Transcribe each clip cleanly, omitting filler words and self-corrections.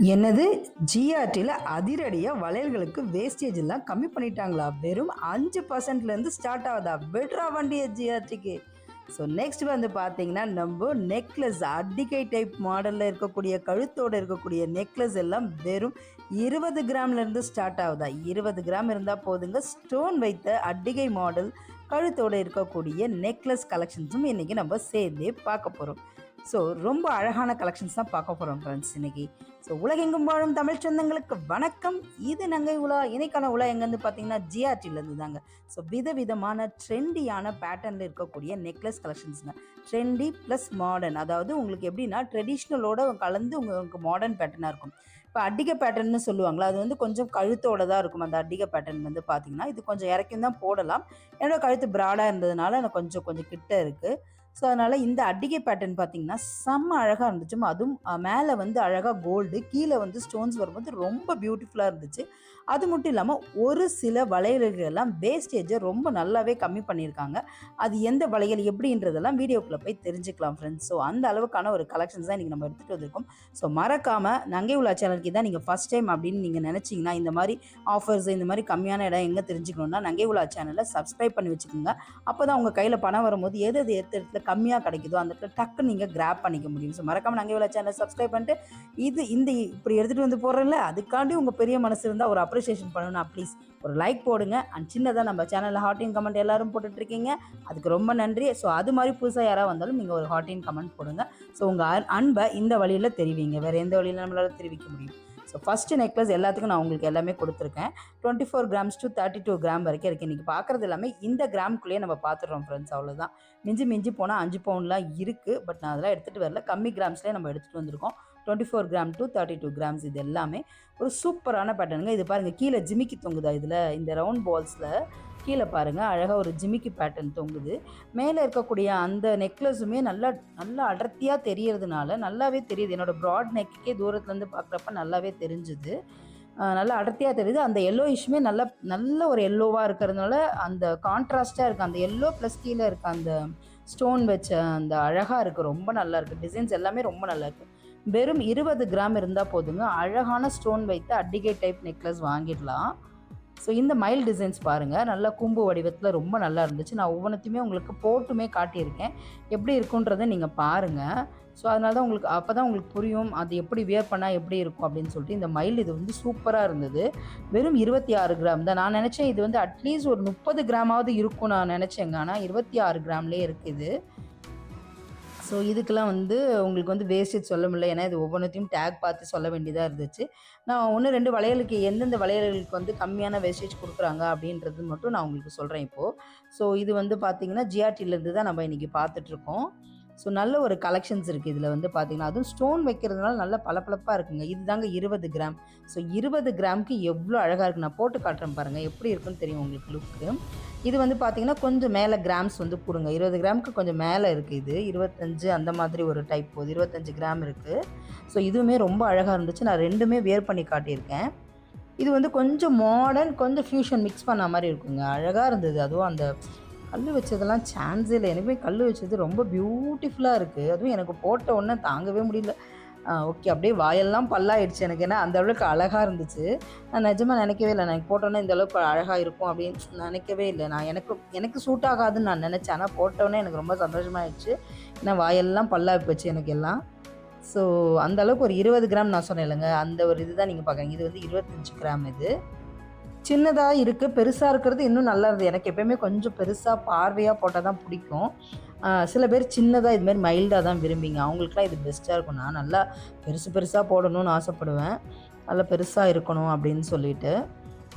என்னது ஜிஆர்டியில் அதிரடியாக வளையல்களுக்கு வேஸ்டேஜ் எல்லாம் கம்மி பண்ணிட்டாங்களா? வெறும் 5%லேருந்து ஸ்டார்ட் ஆகுதா? விட்றா வண்டியை ஜிஆர்டிக்கு. ஸோ நெக்ஸ்ட் வந்து பார்த்தீங்கன்னா நம்ம நெக்லஸ் அட்டிகை டைப் மாடலில் இருக்கக்கூடிய கழுத்தோடு இருக்கக்கூடிய நெக்லஸ் எல்லாம் வெறும் 20 கிராம்லேருந்து ஸ்டார்ட் ஆகுதா? 20 கிராம் இருந்தால் போதுங்க. ஸ்டோன் வைத்த அட்டிகை மாடல் கழுத்தோடு இருக்கக்கூடிய நெக்லஸ் கலெக்ஷன்ஸும் இன்றைக்கி நம்ம சேர்ந்தே பார்க்க போகிறோம். ஸோ ரொம்ப அழகான கலெக்ஷன்ஸ் தான் பார்க்க போகிறோம் ஃப்ரெண்ட்ஸ் இன்றைக்கி. ஸோ உலகெங்கும் வாழும் தமிழ் சொந்தங்களுக்கு வணக்கம். இது நங்கை உலா. இன்னைக்கான உலா எங்கேருந்து பார்த்தீங்கன்னா ஜிஆர்டிலேருந்து தாங்க. ஸோ விதவிதமான ட்ரெண்டியான பேட்டர்னில் இருக்கக்கூடிய நெக்லஸ் கலெக்ஷன்ஸுங்க. ட்ரெண்டி ப்ளஸ் மாடர்ன், அதாவது உங்களுக்கு எப்படின்னா ட்ரெடிஷ்னலோட கலந்து உங்களுக்கு மாடர்ன் பேட்டர்னாக இருக்கும். இப்போ அட்டிகை பேட்டர்ன்னு சொல்லுவாங்களா, அது வந்து கொஞ்சம் கழுத்தோட தான் இருக்கும். அந்த அட்டிகை பேட்டர்ன் வந்து பார்த்தீங்கன்னா இது கொஞ்சம் இறக்கும் தான் போடலாம். என்னோட கழுத்து ப்ராடாக இருந்ததுனால எனக்கு கொஞ்சம் கொஞ்சம் கிட்ட இருக்குது. ஸோ அதனால் இந்த அட்டிகை பேட்டர்ன் பார்த்திங்கன்னா செம்ம அழகாக இருந்துச்சு. அதுவும் மேலே வந்து அழகாக கோல்டு, கீழே வந்து ஸ்டோன்ஸ் வரும்போது ரொம்ப பியூட்டிஃபுல்லாக இருந்துச்சு. அது மட்டும் இல்லாமல் ஒரு சில வளையல்கள் எல்லாம் வேஸ்டேஜை ரொம்ப நல்லாவே கம்மி பண்ணியிருக்காங்க. அது எந்த வளையல் எப்படின்றதெல்லாம் வீடியோக்குள்ளே போய் தெரிஞ்சுக்கலாம் ஃப்ரெண்ட்ஸ். ஸோ அந்த அளவுக்கான ஒரு கலெக்ஷன்ஸ் தான் இன்றைக்கி நம்ம எடுத்துகிட்டு வந்திருக்கோம். ஸோ மறக்காமல் நங்கை உலா சேனலுக்கு தான் நீங்கள் ஃபஸ்ட் டைம் அப்படின்னு நீங்கள் நினச்சிங்கன்னா, இந்த மாதிரி ஆஃபர்ஸ் இந்த மாதிரி கம்மியான இடம் எங்கே தெரிஞ்சுக்கணுன்னா நங்கை உலா சேனலை சப்ஸ்கிரைப் பண்ணி வச்சுக்கோங்க. அப்போ தான் உங்கள் கையில் பணம் வரும்போது எது எது இடத்துல கம்மியாக கிடைக்குதோ அந்த இடத்துல டக்குன்னு நீங்கள் கிராப் பண்ணிக்க முடியும். ஸோ மறக்காமல் நங்கை உலா சேனலை சப்ஸ்கிரைப் பண்ணிட்டு இந்த இப்படி எடுத்துகிட்டு வந்து போடுறேன்ல, அதுக்காண்டி உங்கள் பெரிய மனசு இருந்தால் ஒரு அப்ரிஷியேஷன் பண்ணணும்னா ப்ளீஸ் ஒரு லைக் போடுங்க. அண்ட் சின்னதாக நம்ம சேனலில் ஹார்டின் கமெண்ட் எல்லாரும் போட்டுட்ருக்கீங்க, அதுக்கு ரொம்ப நன்றி. ஸோ அது மாதிரி புதுசாக யாராவது வந்தாலும் நீங்கள் ஒரு ஹார்டின் கமெண்ட் போடுங்க. ஸோ உங்கள் அன்பை இந்த வழியில் தெரிவிங்க, வேறு எந்த வழியில் நம்மளால் தெரிவிக்க முடியும். ஸோ ஃபஸ்ட்டு நெக்லஸ் எல்லாத்துக்கும் நான் உங்களுக்கு எல்லாமே கொடுத்துருக்கேன். 24 கிராம்ஸ் டு 32 கிராம் வரைக்கும் இருக்குது. இன்றைக்கி பார்க்குறது எல்லாமே இந்த கிராமுக்குள்ளேயே நம்ம பார்த்துடுறோம் ஃப்ரெண்ட்ஸ், அவ்வளோதான். மிஞ்சி போனால் 5 பவுன்லாம் இருக்குது. பட் நான் அதெல்லாம் எடுத்துகிட்டு வரல, கம்மி கிராம்ஸ்லேயே நம்ம எடுத்துகிட்டு வந்திருக்கோம். 24 கிராம் டு 32 கிராம்ஸ் இது எல்லாமே ஒரு சூப்பரான பேட்டர்னுங்க. இது பாருங்கள், கீழே ஜிமிக்கி தொங்குதா இதில், இந்த ரவுண்ட் பால்ஸில் கீழே பாருங்கள் அழகாக ஒரு ஜிமிக்கி பேட்டர்ன் தொங்குது. மேலே இருக்கக்கூடிய அந்த நெக்லஸுமே நல்லா அடர்த்தியாக தெரியறதுனால நல்லாவே தெரியுது. என்னோடய ப்ராட் நெக்குக்கே தூரத்துலேருந்து பார்க்குறப்ப நல்லாவே தெரிஞ்சுது. நல்லா அடர்த்தியாக தெரியுது. அந்த எல்லோயிஷுமே நல்ல ஒரு எல்லோவாக இருக்கிறதுனால அந்த கான்ட்ராஸ்ட்டாக இருக்குது. அந்த எல்லோ ப்ளஸ் கீழே இருக்க அந்த ஸ்டோன் வச்ச அந்த அழகாக இருக்குது, ரொம்ப நல்லா இருக்குது. டிசைன்ஸ் எல்லாமே ரொம்ப நல்லா இருக்குது. வெறும் 20 கிராம் இருந்தால் போதுங்க, அழகான ஸ்டோன் வைத்த அட்டிகை டைப் நெக்லஸ் வாங்கிடலாம். ஸோ இந்த மைல் டிசைன்ஸ் பாருங்கள், நல்லா கூம்பு வடிவத்தில் ரொம்ப நல்லா இருந்துச்சு. நான் ஒவ்வொன்றத்தையுமே உங்களுக்கு போட்டுமே காட்டியிருக்கேன், எப்படி இருக்குன்றதை நீங்கள் பாருங்கள். ஸோ அதனால தான் உங்களுக்கு அப்போ தான் உங்களுக்கு புரியும் அது எப்படி வியர் பண்ணால் எப்படி இருக்கும் அப்படின்னு சொல்லிட்டு. இந்த மயில் இது வந்து சூப்பராக இருந்தது. வெறும் 26 கிராம் தான். நான் நினச்சேன் இது வந்து அட்லீஸ்ட் ஒரு 30 கிராமாவது இருக்கும் நான் நினச்சேங்க. ஆனால் 26 கிராம்லேயே இருக்குது. ஸோ இதுக்கெல்லாம் வந்து உங்களுக்கு வந்து வேஸ்டேஜ் சொல்ல முடியல, ஏன்னா இது ஒவ்வொன்றத்தையும் டேக் பார்த்து சொல்ல வேண்டியதாக இருந்துச்சு. நான் 1, 2 வளையலுக்கு எந்தெந்த வளையல்களுக்கு வந்து கம்மியான வேஸ்டேஜ் கொடுக்குறாங்க அப்படின்றது மட்டும் நான் உங்களுக்கு சொல்கிறேன் இப்போது. ஸோ இது வந்து பார்த்திங்கன்னா ஜிஆர்டிலேருந்து தான் நம்ம இன்றைக்கி பார்த்துட்ருக்கோம். ஸோ நல்ல ஒரு கலெக்ஷன்ஸ் இருக்குது இதில் வந்து பார்த்திங்கன்னா. அதுவும் ஸ்டோன் வைக்கிறதுனால நல்லா பளபளப்பாக இருக்குங்க. இது தாங்க 20 கிராம். ஸோ 20 கிராமுக்கு எவ்வளோ அழகாக இருக்குது. நான் போட்டு காட்டுறேன் பாருங்கள், எப்படி இருக்குன்னு தெரியும் உங்களுக்கு லுக்கு. இது வந்து பார்த்திங்கன்னா கொஞ்சம் மேலே கிராம்ஸ் வந்து கொடுங்க. 20 கிராமுக்கு கொஞ்சம் மேலே இருக்குது. இது 25 அந்த மாதிரி ஒரு டைப் போகுது. 25 கிராம் இருக்குது. ஸோ இதுவுமே ரொம்ப அழகாக இருந்துச்சு. நான் ரெண்டுமே வியர் பண்ணி காட்டியிருக்கேன். இது வந்து கொஞ்சம் மாடர்ன், கொஞ்சம் ஃபியூஷன் மிக்ஸ் பண்ண மாதிரி இருக்குங்க. அழகாக இருந்தது. அதுவும் அந்த கல் வச்சதெல்லாம் சான்ஸே இல்லை. எனக்குமே கல் வச்சது ரொம்ப பியூட்டிஃபுல்லாக இருக்குது. அதுவும் எனக்கு போட்ட உடனே தாங்கவே முடியல. ஓகே, அப்படியே வாயெல்லாம் பல்லாயிடுச்சு எனக்கு. ஏன்னா அந்த அளவுக்கு அழகாக இருந்துச்சு. நான் நிஜமாக நினைக்கவே இல்லை, நான் போட்டோன்னே இந்த அளவுக்கு அழகாக இருக்கும் அப்படின்னு நினைக்கவே இல்லை. நான் எனக்கு சூட் ஆகாதுன்னு நான் நினச்சேன். ஆனால் போட்டோன்னே எனக்கு ரொம்ப சந்தோஷமாகிடுச்சு. ஏன்னா வாயெல்லாம் பல்லாகி போச்சு எனக்கு எல்லாம். ஸோ அந்த அளவுக்கு ஒரு 20 கிராம் நான் சொன்னேன் இல்லைங்க, அந்த ஒரு இது தான் நீங்கள் பார்க்குறீங்க. இது வந்து 25 கிராம். இது சின்னதாக இருக்குது, பெருசாக இருக்கிறது இன்னும் நல்லா இருந்தது. எனக்கு எப்போயுமே கொஞ்சம் பெருசாக பார்வையாக போட்டால் தான் பிடிக்கும். சில பேர் சின்னதாக இதுமாரி மைல்டாக தான் விரும்பிங்க, அவங்களுக்குலாம் இது பெஸ்ட்டாக இருக்கும். நான் நல்லா பெருசாக போடணும்னு ஆசைப்படுவேன், நல்லா பெருசாக இருக்கணும் அப்படின்னு சொல்லிட்டு.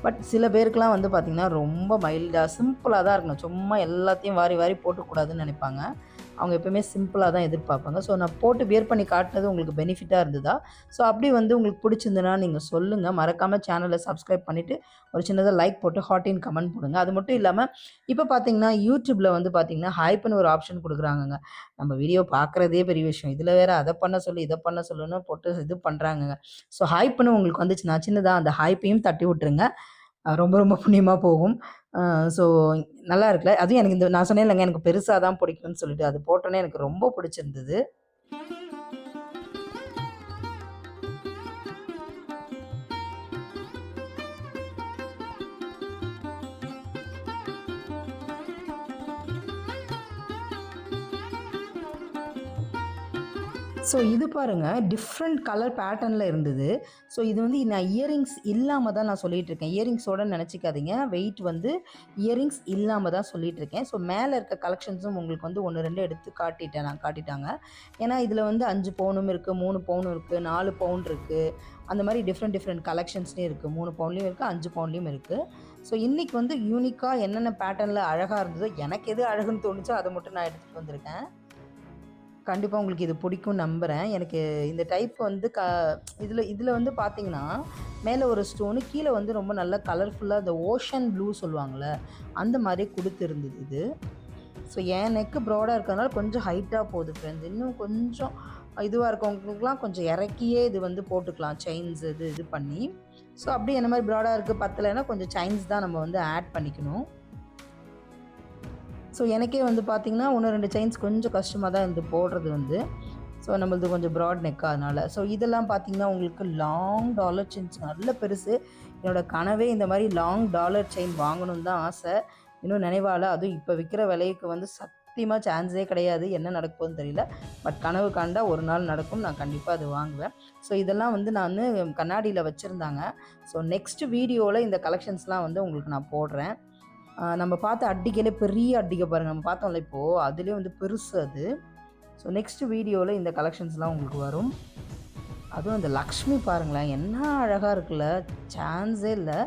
பட் சில பேருக்குலாம் வந்து பார்த்திங்கன்னா ரொம்ப மைல்டாக சிம்பிளாக தான் இருக்கணும், சும்மா எல்லாத்தையும் வாரி போட்டுக்கூடாதுன்னு நினைப்பாங்க. அவங்க எப்போயுமே சிம்பிளாக தான் எதிர்பார்ப்பாங்க. ஸோ நான் போட்டு வியர் பண்ணி காட்டினது உங்களுக்கு பெனிஃபிட்டாக இருந்ததா? ஸோ அப்படி வந்து உங்களுக்கு பிடிச்சிருந்துன்னா நீங்கள் சொல்லுங்கள். மறக்காமல் சேனலை சப்ஸ்கிரைப் பண்ணிவிட்டு ஒரு சின்னதாக லைக் போட்டு ஹார்ட்டின் கமெண்ட் போடுங்க. அது மட்டும் இல்லாமல் இப்போ பார்த்திங்கன்னா யூடியூப்பில் வந்து பார்த்திங்கன்னா ஹைப்னு ஒரு ஆப்ஷன் கொடுக்குறாங்கங்க. நம்ம வீடியோ பார்க்குறதே பெரிய விஷயம், இதில் வேறு அதை பண்ண சொல்லி இதை பண்ண சொல்லுன்னு போட்டு இது பண்ணுறாங்கங்க. ஸோ ஹைப்னு உங்களுக்கு வந்துச்சுன்னா சின்னதாக அந்த ஹைப்பையும் தட்டி விட்டுருங்க, ரொம்ப புண்ணியமாக போகும். ஸோ நல்லா இருக்குல்ல. அதுவும் எனக்கு இந்த நான் சொன்னேன் இல்லைங்க, எனக்கு பெருசாக தான் பிடிக்கும்னு சொல்லிட்டு, அது போட்டோன்னே எனக்கு ரொம்ப பிடிச்சிருந்தது. ஸோ இது பாருங்கள் டிஃப்ரெண்ட் கலர் பேட்டர்னில் இருந்தது. ஸோ இது வந்து நான் இயரிங்ஸ் இல்லாமல் தான் நான் சொல்லிகிட்டு இருக்கேன். இயரிங்ஸோடு நினச்சிக்காதீங்க. வெயிட் வந்து இயரிங்ஸ் இல்லாமல் தான் சொல்லிகிட்டு இருக்கேன். ஸோ மேலே இருக்க கலெக்ஷன்ஸும் உங்களுக்கு வந்து 1, 2 எடுத்து காட்டிட்டாங்க. ஏன்னா இதில் வந்து 5 பவுனும் இருக்குது, 3 பவுனும் இருக்குது, 4 பவுன் இருக்குது. அந்த மாதிரி டிஃப்ரெண்ட் கலெக்ஷன்ஸ்லேயும் இருக்குது. 3 பவுன்லேயும் இருக்குது, 5 பவுன்லேயும் இருக்குது. ஸோ இன்றைக்கி வந்து யூனிக்காக என்னென்ன பேட்டர்னில் அழகாக இருந்ததோ, எனக்கு எது அழகுன்னு தோணுச்சோ அதை மட்டும் நான் எடுத்துகிட்டு வந்திருக்கேன். கண்டிப்பாக உங்களுக்கு இது பிடிக்கும்னு நம்புகிறேன். எனக்கு இந்த டைப் வந்து இதில் வந்து பார்த்தீங்கன்னா, மேலே ஒரு ஸ்டோனு, கீழே வந்து ரொம்ப நல்லா கலர்ஃபுல்லாக இந்த ஓஷன் ப்ளூ சொல்லுவாங்கள்ல, அந்த மாதிரி கொடுத்துருந்தது இது. ஸோ என் நெக்கு ப்ராடாக இருக்கிறதுனால கொஞ்சம் ஹைட்டாக போகுது ஃப்ரெண்ட்ஸ். இன்னும் கொஞ்சம் இதுவாக இருக்கவங்களுக்குலாம் கொஞ்சம் இறக்கியே இது வந்து போட்டுக்கலாம், செயின்ஸ் இது பண்ணி. ஸோ அப்படியே என்ன மாதிரி ப்ராடாக இருக்குது பத்தலைன்னா கொஞ்சம் செயின்ஸ் தான் நம்ம வந்து ஆட் பண்ணிக்கணும். ஸோ எனக்கே வந்து பார்த்திங்கன்னா 1, 2 செயின்ஸ் கொஞ்சம் கஷ்டமாக தான் இருந்து போடுறது வந்து. ஸோ நம்மளது கொஞ்சம் ப்ராட் நெக்காக அதனால். ஸோ இதெல்லாம் பார்த்திங்கன்னா உங்களுக்கு லாங் டாலர் செயின்ஸ் நல்ல பெருசு. என்னோடய கனவே இந்த மாதிரி லாங் டாலர் செயின் வாங்கணுன்னு தான் ஆசை. இன்னும் நினைவால அதுவும் இப்போ விற்கிற விலைக்கு வந்து சத்தியமாக சான்ஸே கிடையாது. என்ன நடக்க போகுதுன்னு தெரியல. பட் கனவு கண்டா ஒரு நாள் நடக்கும். நான் கண்டிப்பாக அது வாங்குவேன். ஸோ இதெல்லாம் வந்து நான் கண்ணாடியில் வச்சுருந்தாங்க. ஸோ நெக்ஸ்ட் வீடியோவில் இந்த கலெக்ஷன்ஸ்லாம் வந்து உங்களுக்கு நான் போடுறேன். நம்ம பார்த்த அட்டிக்கையிலே பெரிய அட்டிக்கை பாருங்கள், நம்ம பார்த்தோம்ல இப்போது, அதுலேயே வந்து பெருசு அது. ஸோ நெக்ஸ்ட் வீடியோவில் இந்த கலெக்ஷன்ஸ்லாம் உங்களுக்கு வரும். அதுவும் இந்த லக்ஷ்மி பாருங்களேன், என்ன அழகாக இருக்குல்ல, சான்ஸே இல்லை.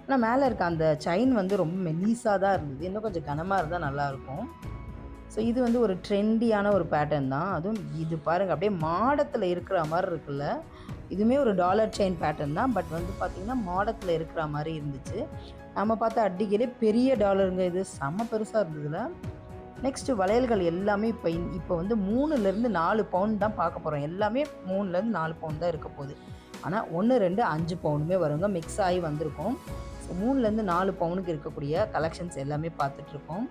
ஆனால் மேலே இருக்க அந்த செயின் வந்து ரொம்ப மெல்லிஸாக தான் இருந்தது. இன்னும் கொஞ்சம் கனமாக இருந்தால் நல்லாயிருக்கும். ஸோ இது வந்து ஒரு ட்ரெண்டியான ஒரு பேட்டர்ன் தான். அதுவும் இது பாருங்கள் அப்படியே மாடத்தில் இருக்கிற மாதிரி இருக்குல்ல. இதுவுமே ஒரு டாலர் செயின் பேட்டர்ன் தான். பட் வந்து பார்த்திங்கன்னா மாடத்தில் இருக்கிற மாதிரி இருந்துச்சு. நம்ம பார்த்த அட்டிக்கையிலே பெரிய டாலருங்க, இது செம்ம பெருசாக இருந்ததுல. நெக்ஸ்ட்டு வளையல்கள் எல்லாமே இப்போ வந்து 3லேருந்து 4 பவுன் தான் பார்க்க போகிறோம். எல்லாமே 3லேருந்து 4 பவுன் தான் இருக்க போகுது. ஆனால் 1, 2, 5 பவுனுமே வருங்க, மிக்ஸ் ஆகி வந்திருக்கும். ஸோ 3லேருந்து 4 பவுனுக்கு இருக்கக்கூடிய கலெக்ஷன்ஸ் எல்லாமே பார்த்துட்ருக்கோம்.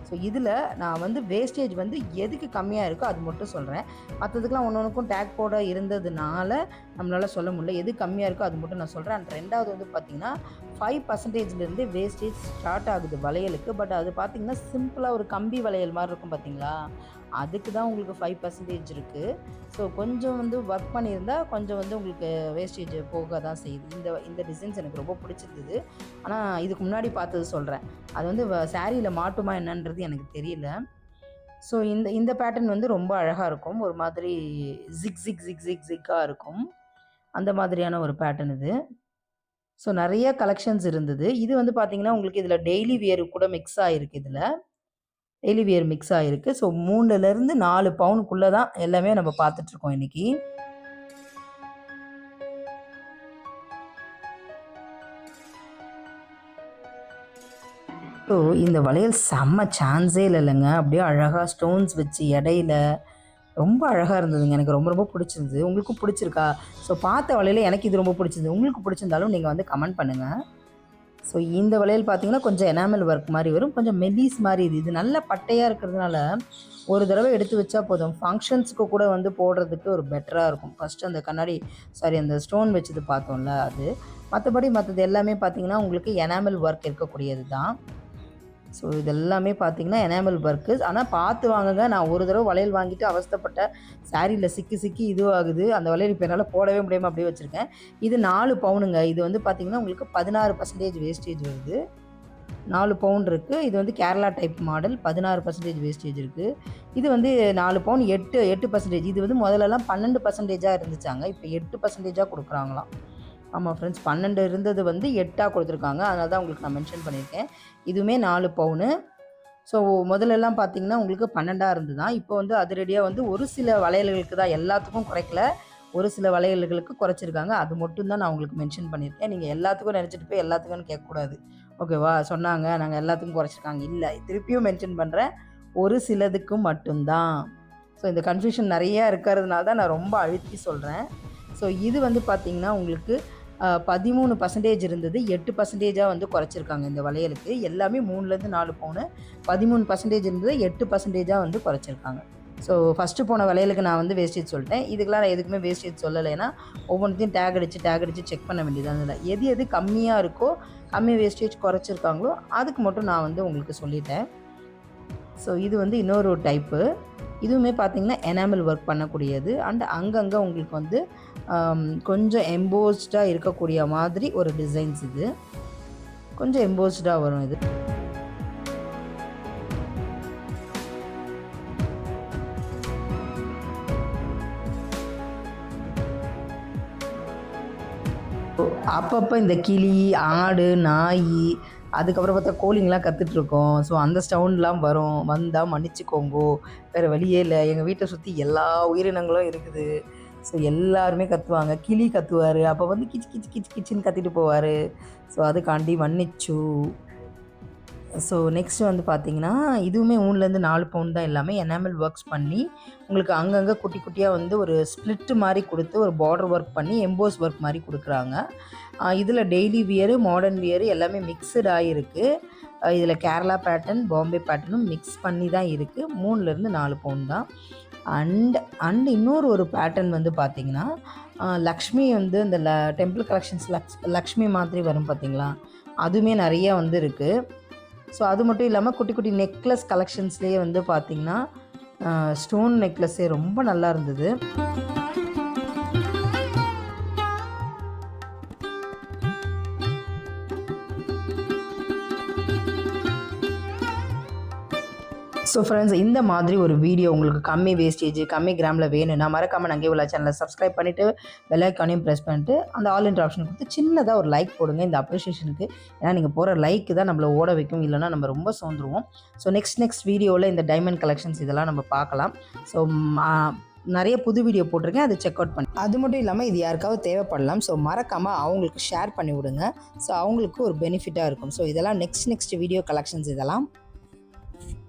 ஸோ இதில் நான் வந்து வேஸ்டேஜ் வந்து எதுக்கு கம்மியாக இருக்கோ அது மட்டும் சொல்கிறேன். மற்றதுக்கெலாம் ஒன்றுக்கும் டேக் போட இருந்ததுனால நம்மளால் சொல்ல முடியல. எது கம்மியாக இருக்கோ அது மட்டும் நான் சொல்கிறேன். அண்ட் ரெண்டாவது வந்து பார்த்திங்கன்னா 5%லேருந்து வேஸ்டேஜ் ஸ்டார்ட் ஆகுது வளையலுக்கு. பட் அது பார்த்திங்கன்னா சிம்பிளாக ஒரு கம்பி வளையல் மாதிரி இருக்கும் பார்த்திங்களா, அதுக்கு தான் உங்களுக்கு 5% இருக்குது. ஸோ கொஞ்சம் வந்து ஒர்க் பண்ணியிருந்தால் கொஞ்சம் வந்து உங்களுக்கு வேஸ்டேஜ் போக தான் செய்யுது. இந்த டிசைன்ஸ் எனக்கு ரொம்ப பிடிச்சிருந்தது. ஆனால் இதுக்கு முன்னாடி பார்த்தது சொல்கிறேன். அது வந்து சாரியில் மாட்டுமா என்னன்றது எனக்கு தெரியல. ஸோ இந்த பேட்டர்ன் வந்து ரொம்ப அழகாக இருக்கும். ஒரு மாதிரி ஜிக்காக இருக்கும். அந்த மாதிரியான ஒரு பேட்டர்ன் இது. ஸோ நிறைய கலெக்ஷன்ஸ் இருந்தது. இது வந்து பார்த்திங்கன்னா உங்களுக்கு இதில் டெய்லி வியர் கூட மிக்ஸ் ஆகிருக்கு. இதில் டெய்லி வியர் மிக்ஸ் ஆகிருக்கு. ஸோ 3லேருந்து 4 பவுனுக்குள்ளே தான் எல்லாமே நம்ம பார்த்துட்ருக்கோம் இன்றைக்கி. ஸோ இந்த வளையல் செம்ம சான்ஸே இல்லைங்க. அப்படியே அழகாக ஸ்டோன்ஸ் வச்சு இடையில ரொம்ப அழகாக இருந்ததுங்க. எனக்கு ரொம்ப ரொம்ப பிடிச்சிருந்தது. உங்களுக்கும் பிடிச்சிருக்கா? ஸோ பார்த்த வளையல் எனக்கு இது ரொம்ப பிடிச்சிருந்தது. உங்களுக்கு பிடிச்சிருந்தாலும் நீங்கள் வந்து கமெண்ட் பண்ணுங்கள். ஸோ இந்த வளையல் பார்த்திங்கன்னா கொஞ்சம் எனாமல் ஒர்க் மாதிரி வரும், கொஞ்சம் மெல்லிஸ் மாதிரி இது நல்ல பட்டையாக இருக்கிறதுனால ஒரு தடவை எடுத்து வச்சா போதும். ஃபங்க்ஷன்ஸுக்கு கூட வந்து போடுறதுக்கு ஒரு பெட்டராக இருக்கும். ஃபஸ்ட்டு அந்த ஸ்டோன் வச்சது பார்த்தோம்ல அது. மற்றது எல்லாமே பார்த்திங்கன்னா உங்களுக்கு எனாமல் ஒர்க் இருக்கக்கூடியது தான். ஸோ இதெல்லாமே பார்த்திங்கன்னா எனாமல் ஒர்க்கு. ஆனால் பார்த்து வாங்குங்க. நான் ஒரு தடவை வளையல் வாங்கிட்டு அவஸ்தைப்பட்ட, சாரியில் சிக்கி இதுவாகுது. அந்த வளையல் இப்போ என்னால் போடவே முடியாமல் அப்படியே வச்சுருக்கேன். இது 4 பவுனுங்க. இது வந்து பார்த்திங்கன்னா உங்களுக்கு 16% வேஸ்டேஜ் வருது. 4 பவுன் இருக்குது. இது வந்து கேரளா டைப் மாடல். 16% வேஸ்டேஜ் இருக்குது. இது வந்து 4 பவுன் 8%. இது வந்து முதல்லலாம் 12%ஆக இருந்துச்சாங்க. இப்போ 8%ஆக கொடுக்குறாங்களாம். ஆமாம் ஃப்ரெண்ட்ஸ், 12 இருந்தது வந்து 8ஆக கொடுத்துருக்காங்க. அதனால தான் உங்களுக்கு நான் மென்ஷன் பண்ணியிருக்கேன். இதுவுமே 4 பவுனு. ஸோ முதல்லலாம் பார்த்திங்கன்னா உங்களுக்கு 12ஆக இருந்துதான். இப்போ வந்து அதிரடியாக வந்து ஒரு சில வளையல்களுக்கு தான், எல்லாத்துக்கும் குறைக்கல, ஒரு சில வளையல்களுக்கு குறைச்சிருக்காங்க. அது மட்டும் தான் நான் உங்களுக்கு மென்ஷன் பண்ணியிருக்கேன். நீங்கள் எல்லாத்துக்கும் நினச்சிட்டு போய் எல்லாத்துக்கும் கேட்கக்கூடாது. ஓகேவா? சொன்னாங்க நாங்கள் எல்லாத்துக்கும் குறைச்சிருக்காங்க, இல்லை, திருப்பியும் மென்ஷன் பண்ணுறேன், ஒரு சிலதுக்கும் மட்டும்தான். ஸோ இந்த கன்ஃபியூஷன் நிறையா இருக்கிறதுனால தான் நான் ரொம்ப அழுத்தி சொல்கிறேன். ஸோ இது வந்து பார்த்திங்கன்னா உங்களுக்கு 13% இருந்தது, 8%ஆக வந்து குறைச்சிருக்காங்க இந்த வளையலுக்கு. எல்லாமே 3லேருந்து 4 பவுனு. 13% இருந்தது, 8%ஆக வந்து குறைச்சிருக்காங்க. ஸோ ஃபஸ்ட்டு போன வளையலுக்கு நான் வந்து வேஸ்டேஜ் சொல்லிட்டேன். இதுக்கெலாம் நான் எதுக்குமே வேஸ்டேஜ் சொல்லலை. ஏன்னா ஒவ்வொன்றையும் டேக் அடித்து செக் பண்ண வேண்டியது. அதில் எது கம்மியாக இருக்கோ, கம்மி வேஸ்டேஜ் குறைச்சிருக்காங்களோ அதுக்கு மட்டும் நான் வந்து உங்களுக்கு சொல்லிட்டேன். ஸோ இது வந்து இன்னொரு டைப்பு. இதுவுமே பார்த்திங்கன்னா எனாமல் ஒர்க் பண்ணக்கூடியது. அண்ட் அங்கங்கே உங்களுக்கு வந்து கொஞ்சம் எம்போஸ்டாக இருக்கக்கூடிய மாதிரி ஒரு டிசைன்ஸ் இது. கொஞ்சம் எம்போஸ்டாக வரும் இது. அப்பப்போ இந்த கிளி, ஆடு, நாய், அதுக்கப்புறம் பார்த்தா கோழிங்கலாம் கத்துட்ருக்கோம். ஸோ அந்த சவுண்ட்லாம் வரும். வந்தா மன்னிச்சுக்கோங்கோ. வேறு வழியே இல்ல. எங்க வீட்ட சுத்தி எல்லா உயிரினங்களும் இருக்குது. ஸோ எல்லாருமே கத்துவாங்க. கிளி கத்துவாரு. அப்போ வந்து கிச் கிச் கிச் கிச்சுன்னு கத்திட்டு போவாரு. ஸோ அதுக்காண்டி மன்னிச்சு. ஸோ நெக்ஸ்ட் வந்து பார்த்தீங்கன்னா, இதுவுமே 3லேருந்து 4 பவுண்ட் தான் எல்லாமே. எனாமல் ஒர்க்ஸ் பண்ணி உங்களுக்கு அங்கங்கே குட்டி குட்டியாக வந்து ஒரு ஸ்ப்ளிட் மாதிரி கொடுத்து ஒரு பார்டர் ஒர்க் பண்ணி எம்போஸ் ஒர்க் மாதிரி கொடுக்குறாங்க. இதில் டெய்லி வியரு, மாடர்ன் வியரு எல்லாமே மிக்சட் ஆகிருக்கு. இதில் கேரளா பேட்டர்ன், பாம்பே பேட்டர்னும் மிக்ஸ் பண்ணி தான் இருக்குது. 3லேருந்து 4 பவுண்ட் தான். அண்ட் இன்னொரு ஒரு பேட்டர்ன் வந்து பார்த்திங்கன்னா, லக்ஷ்மி வந்து இந்த டெம்பிள் கலெக்ஷன்ஸ் லக்ஷ்மி மாதிரி வரும் பார்த்திங்களா, அதுவுமே நிறைய வந்து இருக்குது. ஸோ அது மட்டும் இல்லாமல் குட்டி குட்டி நெக்லஸ் கலெக்ஷன்ஸ்லேயே வந்து பார்த்திங்கன்னா ஸ்டோன் நெக்லஸ்ஸே ரொம்ப நல்லா இருந்தது. ஸோ ஃப்ரெண்ட்ஸ், இந்த மாதிரி ஒரு வீடியோ உங்களுக்கு கம்மி வேஸ்டேஜ், கம்மி கிராமில் வேணும்னா மறக்காமல் நங்கை உலா சேனலை சப்ஸ்கிரைப் பண்ணிவிட்டு பெல் ஐக்கானையும் ப்ரெஸ் பண்ணிட்டு அந்த ஆல் இன்டர் ஆப்ஷன் கொடுத்து சின்னதாக ஒரு லைக் போடுங்க இந்த அப்ரிஷியேஷனுக்கு. ஏன்னா நீங்கள் போகிற லைக்கு தான் நம்மளை ஓட வைக்கும், இல்லைனா நம்ம ரொம்ப சோர்ந்துருவோம். ஸோ நெக்ஸ்ட் வீடியோவில் இந்த டைமண்ட் கலெக்ஷன்ஸ் இதெல்லாம் நம்ம பார்க்கலாம். ஸோ நிறைய புது வீடியோ போட்டிருக்கேன், அதை செக் அவுட் பண்ணி. அது மட்டும் இல்லாமல் இது யாருக்காவது தேவைப்படலாம். ஸோ மறக்காமல் அவங்களுக்கு ஷேர் பண்ணி விடுங்க. ஸோ அவங்களுக்கு ஒரு பெனிஃபிட்டாக இருக்கும். ஸோ இதெல்லாம் நெக்ஸ்ட் வீடியோ கலெக்ஷன்ஸ் இதெல்லாம்.